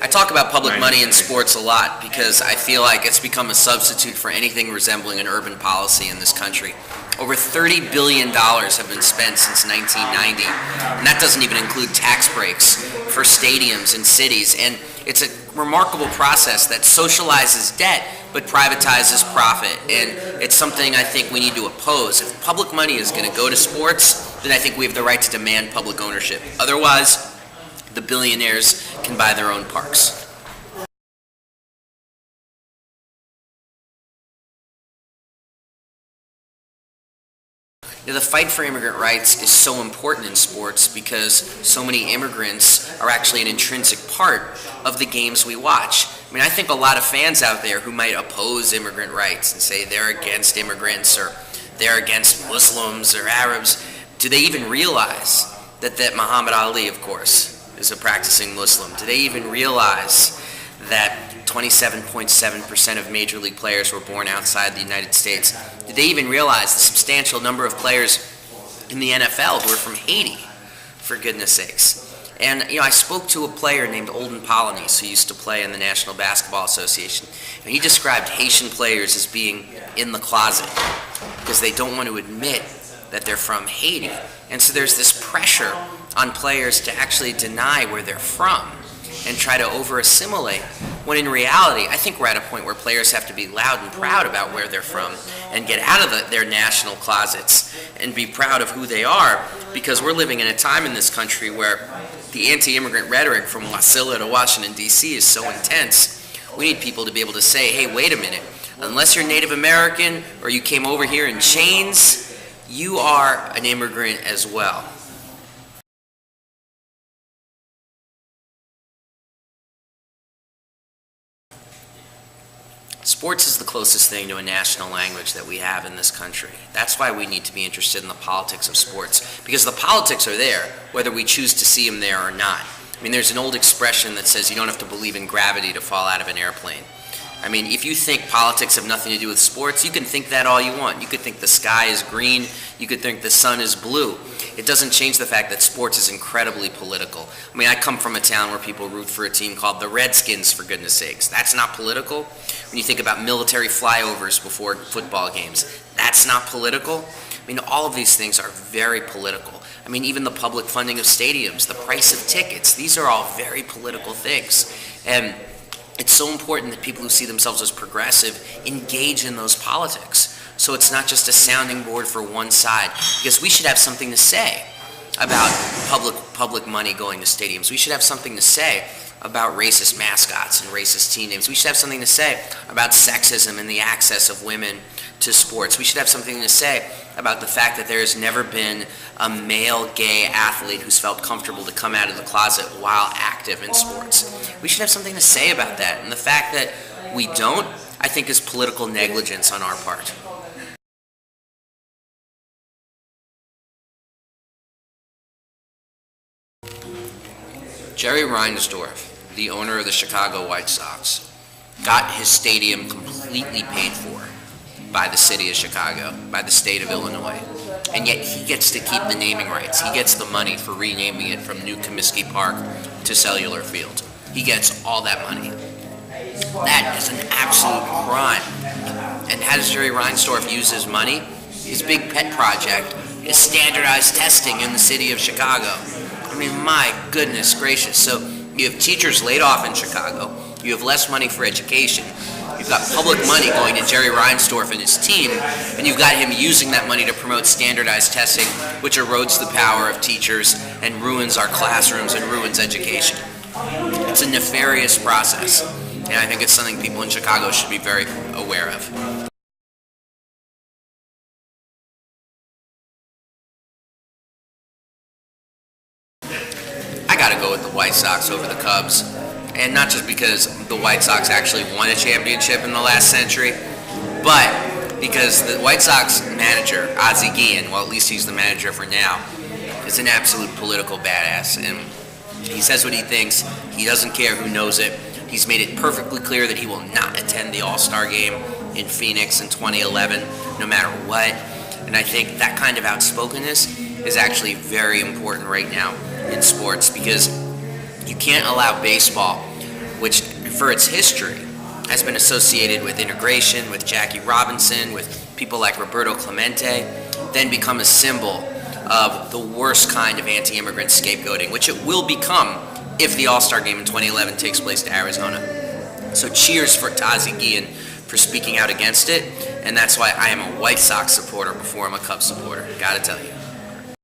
I talk about public money in sports a lot because I feel like it's become a substitute for anything resembling an urban policy in this country. Over $30 billion have been spent since 1990, and that doesn't even include tax breaks for stadiums and cities. And it's a remarkable process that socializes debt but privatizes profit, and it's something I think we need to oppose. If public money is going to go to sports, then I think we have the right to demand public ownership. Otherwise, the billionaires can buy their own parks. The fight for immigrant rights is so important in sports because so many immigrants are actually an intrinsic part of the games we watch. I mean, I think a lot of fans out there who might oppose immigrant rights and say they're against immigrants or they're against Muslims or Arabs, do they even realize that Muhammad Ali, of course, is a practicing Muslim? Do they even realize that 27.7% of major league players were born outside the United States? Did they even realize the substantial number of players in the NFL who are from Haiti, for goodness sakes? And, I spoke to a player named Olden Polynice who used to play in the National Basketball Association, and he described Haitian players as being in the closet because they don't want to admit that they're from Haiti. And so there's this pressure on players to actually deny where they're from and try to over-assimilate, when in reality, I think we're at a point where players have to be loud and proud about where they're from and get out of their national closets and be proud of who they are, because we're living in a time in this country where the anti-immigrant rhetoric from Wasilla to Washington, D.C. is so intense. We need people to be able to say, hey, wait a minute, unless you're Native American or you came over here in chains, you are an immigrant as well. Sports is the closest thing to a national language that we have in this country. That's why we need to be interested in the politics of sports, because the politics are there, whether we choose to see them there or not. I mean, there's an old expression that says you don't have to believe in gravity to fall out of an airplane. I mean, if you think politics have nothing to do with sports, you can think that all you want. You could think the sky is green, you could think the sun is blue. It doesn't change the fact that sports is incredibly political. I mean, I come from a town where people root for a team called the Redskins, for goodness sakes. That's not political. When you think about military flyovers before football games, that's not political. I mean, all of these things are very political. I mean, even the public funding of stadiums, the price of tickets, these are all very political things. And it's so important that people who see themselves as progressive engage in those politics. So it's not just a sounding board for one side, because we should have something to say about public money going to stadiums. We should have something to say about racist mascots and racist team names. We should have something to say about sexism and the access of women to sports. We should have something to say about the fact that there has never been a male gay athlete who's felt comfortable to come out of the closet while active in sports. We should have something to say about that. And the fact that we don't, I think, is political negligence on our part. Jerry Reinsdorf, the owner of the Chicago White Sox, got his stadium completely paid for by the city of Chicago, by the state of Illinois. And yet he gets to keep the naming rights. He gets the money for renaming it from New Comiskey Park to Cellular Field. He gets all that money. That is an absolute crime. And how does Jerry Reinsdorf use his money? His big pet project is standardized testing in the city of Chicago. I mean, my goodness gracious. So you have teachers laid off in Chicago. You have less money for education. You've got public money going to Jerry Reinsdorf and his team, and you've got him using that money to promote standardized testing, which erodes the power of teachers and ruins our classrooms and ruins education. It's a nefarious process, and I think it's something people in Chicago should be very aware of. I gotta go with the White Sox over the Cubs. And not just because the White Sox actually won a championship in the last century, but because the White Sox manager, Ozzie Guillen, well, at least he's the manager for now, is an absolute political badass. And he says what he thinks. He doesn't care who knows it. He's made it perfectly clear that he will not attend the All-Star game in Phoenix in 2011, no matter what. And I think that kind of outspokenness is actually very important right now in sports, because you can't allow baseball, which for its history has been associated with integration, with Jackie Robinson, with people like Roberto Clemente, then become a symbol of the worst kind of anti-immigrant scapegoating, which it will become if the All-Star Game in 2011 takes place to Arizona. So cheers for Tazi Guillen for speaking out against it, and that's why I am a White Sox supporter before I'm a Cubs supporter. Gotta tell you.